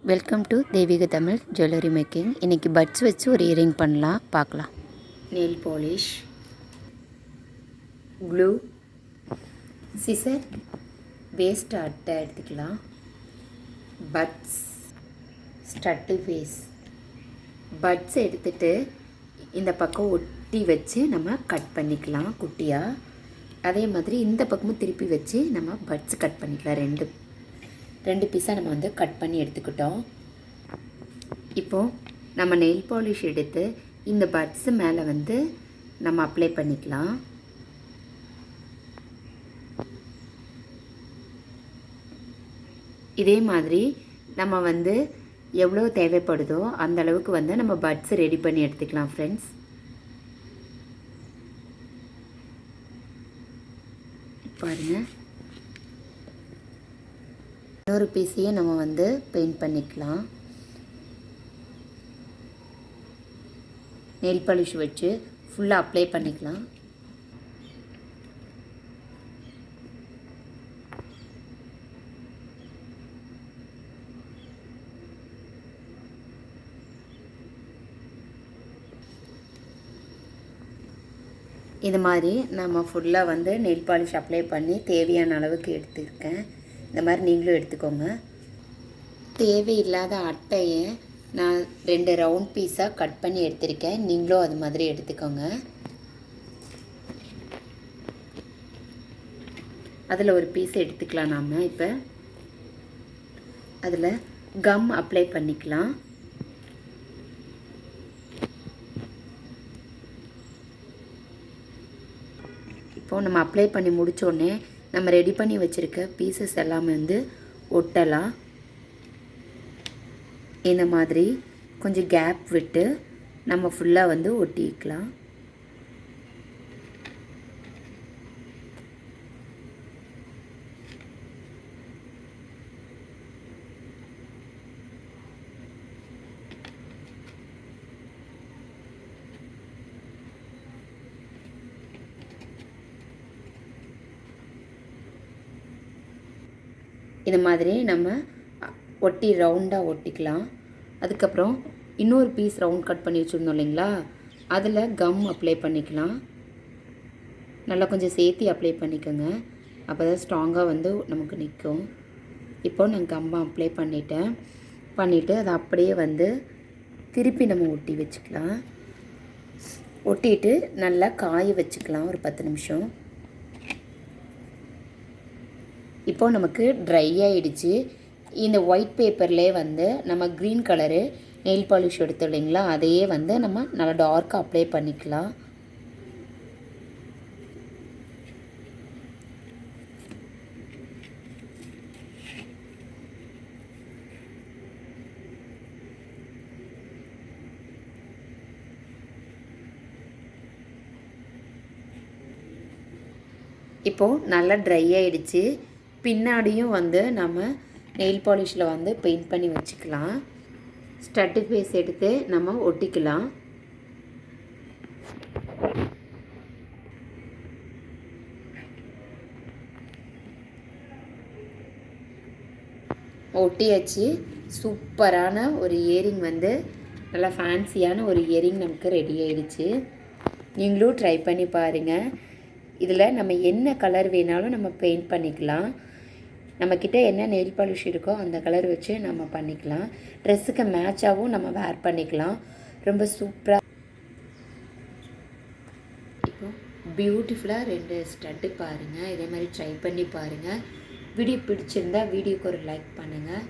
Welcome to தெய்வீக Tamil jewellery making. இன்றைக்கி buds வச்சு ஒரு இயரிங் பண்ணலாம், பார்க்கலாம். Nail polish, glue, scissor, waste அட்டை எடுத்துக்கலாம், பட்ஸ், ஸ்டட்டு ஃபேஸ். பட்ஸ் எடுத்துகிட்டு இந்த பக்கம் ஒட்டி வச்சு நம்ம கட் பண்ணிக்கலாம் குட்டியாக. அதே மாதிரி இந்த பக்கமும் திருப்பி வச்சு நம்ம பட்ஸ் கட் பண்ணிக்கலாம். ரெண்டு பீஸாக நம்ம வந்து கட் பண்ணி எடுத்துக்கிட்டோம். இப்போது நம்ம நெயில் பாலிஷ் எடுத்து இந்த பட்ஸு மேலே வந்து நம்ம அப்ளை பண்ணிக்கலாம். இதே மாதிரி நம்ம வந்து எவ்வளோ தேவைப்படுதோ அந்த அளவுக்கு வந்து நம்ம பட்ஸ் ரெடி பண்ணி எடுத்துக்கலாம் ஃப்ரெண்ட்ஸ். பாருங்கள், இன்னொரு பீஸையே நம்ம வந்து பெயிண்ட் பண்ணிக்கலாம். நெயில் பாலிஷ் வச்சு ஃபுல்லாக அப்ளை பண்ணிக்கலாம். இது மாதிரி நம்ம ஃபுல்லாக வந்து நெயில் பாலிஷ் அப்ளை பண்ணி தேவையான அளவுக்கு எடுத்துருக்கேன். இந்த மாதிரி நீங்களும் எடுத்துக்கோங்க. தேவையில்லாத அட்டையை நான் 2 ரவுண்ட் பீஸாக கட் பண்ணி எடுத்திருக்கேன். நீங்களும் அது மாதிரி எடுத்துக்கோங்க. அதில் ஒரு பீஸ் எடுத்துக்கலாம். நாம் இப்போ அதில் கம் அப்ளை பண்ணிக்கலாம். இப்போது நம்ம அப்ளை பண்ணி முடித்தோடனே நம்ம ரெடி பண்ணி வச்சுருக்க பீசஸ் எல்லாமே வந்து ஒட்டலாம். இந்த மாதிரி கொஞ்சம் கேப் விட்டு நம்ம ஃபுல்லாக வந்து ஒட்டிக்கலாம். இந்த மாதிரி நம்ம ஒட்டி ரவுண்டாக ஒட்டிக்கலாம். அதுக்கப்புறம் இன்னொரு பீஸ் ரவுண்ட் கட் பண்ணி வச்சுருந்தோம் இல்லைங்களா, அதில் கம் அப்ளை பண்ணிக்கலாம். நல்லா கொஞ்சம் சேர்த்து அப்ளை பண்ணிக்கோங்க, அப்போ தான் ஸ்ட்ராங்காக வந்து நமக்கு நிற்கும். இப்போ நான் கம்மை அப்ளை பண்ணிவிட்டு அதை அப்படியே வந்து திருப்பி நம்ம ஒட்டி வச்சுக்கலாம். ஒட்டிட்டு நல்லா காய வச்சுக்கலாம் ஒரு 10 நிமிஷம். இப்போது நமக்கு ட்ரை ஆகிடுச்சு. இந்த ஒயிட் பேப்பர்லேயே வந்து நம்ம க்ரீன் கலரு நெயில் பாலிஷ் எடுத்தோம் இல்லைங்களா, அதையே வந்து நம்ம நல்லா டார்க்காக அப்ளை பண்ணிக்கலாம். இப்போது நல்லா ட்ரை ஆகிடுச்சு. பின்னாடியும் வந்து நம்ம நெயில் பாலிஷில் வந்து பெயிண்ட் பண்ணி வச்சுக்கலாம். ஸ்டட்டு ஃபேஸ் எடுத்து நம்ம ஒட்டிக்கலாம். ஒட்டியாச்சு. சூப்பரான ஒரு இயரிங் வந்து நல்லா ஃபேன்சியான ஒரு இயரிங் நமக்கு ரெடி ஆகிடுச்சு. நீங்களும் ட்ரை பண்ணி பாருங்கள். இதில் நம்ம என்ன கலர் வேணாலும் நம்ம பெயிண்ட் பண்ணிக்கலாம். நம்மக்கிட்ட என்ன நெயில் பாலிஷ் இருக்கோ அந்த கலர் வச்சு நம்ம பண்ணிக்கலாம். ட்ரெஸ்ஸுக்கு மேட்சாகவும் நம்ம வேர் பண்ணிக்கலாம். ரொம்ப சூப்பராக இப்போ பியூட்டிஃபுல்லாக 2 ஸ்டட்டு பாருங்கள். இதே மாதிரி ட்ரை பண்ணி பாருங்கள். வீடியோ பிடிச்சிருந்தா வீடியோக்கு ஒரு லைக் பண்ணுங்கள்.